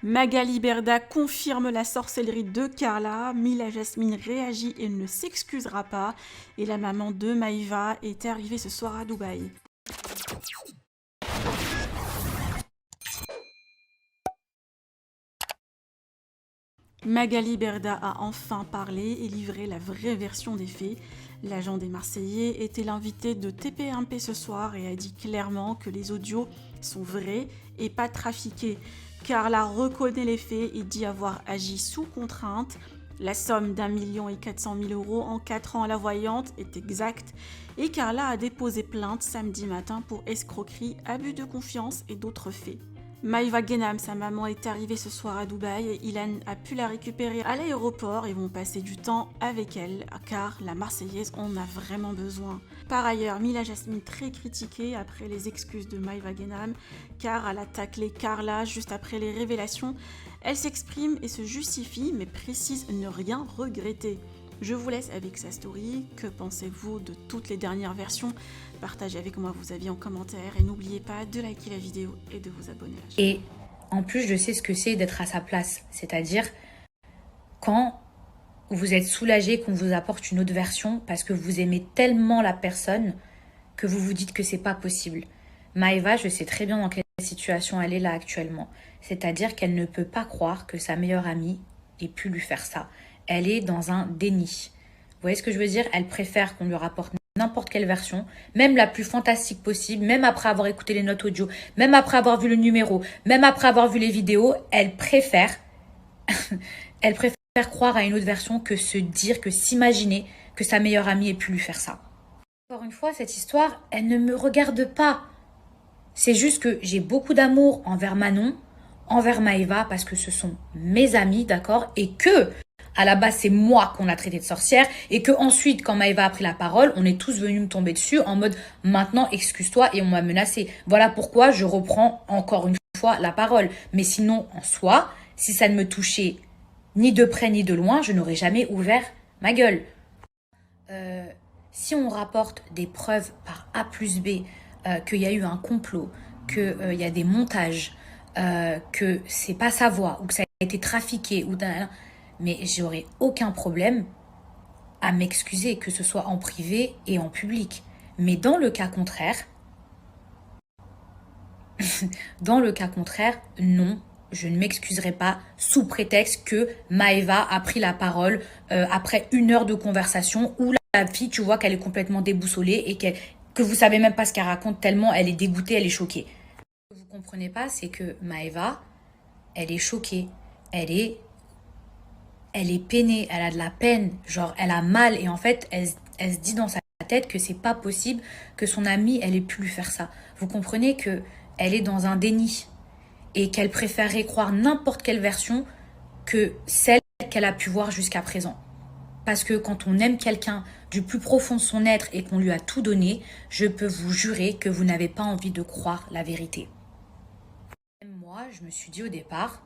Magali Berda confirme la sorcellerie de Carla, Mila Jasmine réagit et ne s'excusera pas, et la maman de Maïva est arrivée ce soir à Dubaï. Magali Berda a enfin parlé et livré la vraie version des faits. L'agent des Marseillais était l'invité de TP1P ce soir et a dit clairement que les audios sont vrais et pas trafiqués. Carla reconnaît les faits et dit avoir agi sous contrainte. La somme d'1,4 million en 4 ans à la voyante est exacte et Carla a déposé plainte samedi matin pour escroquerie, abus de confiance et d'autres faits. Maïva Guénam, sa maman, est arrivée ce soir à Dubaï et Ilan a pu la récupérer à l'aéroport et vont passer du temps avec elle car la Marseillaise en a vraiment besoin. Par ailleurs, Mila Jasmine très critiquée après les excuses de Maïva Guénam car elle a taclé Carla juste après les révélations. Elle s'exprime et se justifie mais précise ne rien regretter. Je vous laisse avec sa story. Que pensez-vous de toutes les dernières versions? Partagez avec moi vos avis en commentaire et n'oubliez pas de liker la vidéo et de vous abonner à la chaîne. Et en plus, je sais ce que c'est d'être à sa place. C'est-à-dire quand vous êtes soulagé qu'on vous apporte une autre version parce que vous aimez tellement la personne que vous vous dites que c'est pas possible. Maïva, je sais très bien dans quelle situation elle est là actuellement. C'est-à-dire qu'elle ne peut pas croire que sa meilleure amie ait pu lui faire ça. Elle est dans un déni. Vous voyez ce que je veux dire? Elle préfère qu'on lui rapporte n'importe quelle version, même la plus fantastique possible, même après avoir écouté les notes audio, même après avoir vu le numéro, même après avoir vu les vidéos, elle préfère croire à une autre version que se dire, que s'imaginer que sa meilleure amie ait pu lui faire ça. Encore une fois, cette histoire, elle ne me regarde pas. C'est juste que j'ai beaucoup d'amour envers Manon, envers Maïva, parce que ce sont mes amis, d'accord? Et que, à la base, c'est moi qu'on a traité de sorcière, et que ensuite, quand Maïva a pris la parole, on est tous venus me tomber dessus en mode « maintenant, excuse-toi » et on m'a menacé. Voilà pourquoi je reprends encore une fois la parole. Mais sinon, en soi, si ça ne me touchait ni de près ni de loin, je n'aurais jamais ouvert ma gueule. Si on rapporte des preuves par A plus B, qu'il y a eu un complot, qu'il y a des montages, que c'est pas sa voix, ou que ça a été trafiqué, mais j'aurais aucun problème à m'excuser, que ce soit en privé et en public. Mais dans le cas contraire, non, je ne m'excuserai pas sous prétexte que Maïva a pris la parole après 1 heure de conversation où la fille, tu vois qu'elle est complètement déboussolée et que vous savez même pas ce qu'elle raconte tellement elle est dégoûtée, elle est choquée. Ce que vous comprenez pas, c'est que Maïva, elle est choquée, elle est peinée, elle a de la peine, genre elle a mal et en fait elle se dit dans sa tête que c'est pas possible que son amie elle ait pu lui faire ça. Vous comprenez que elle est dans un déni et qu'elle préférerait croire n'importe quelle version que celle qu'elle a pu voir jusqu'à présent. Parce que quand on aime quelqu'un du plus profond de son être et qu'on lui a tout donné, je peux vous jurer que vous n'avez pas envie de croire la vérité. Même moi, je me suis dit au départ,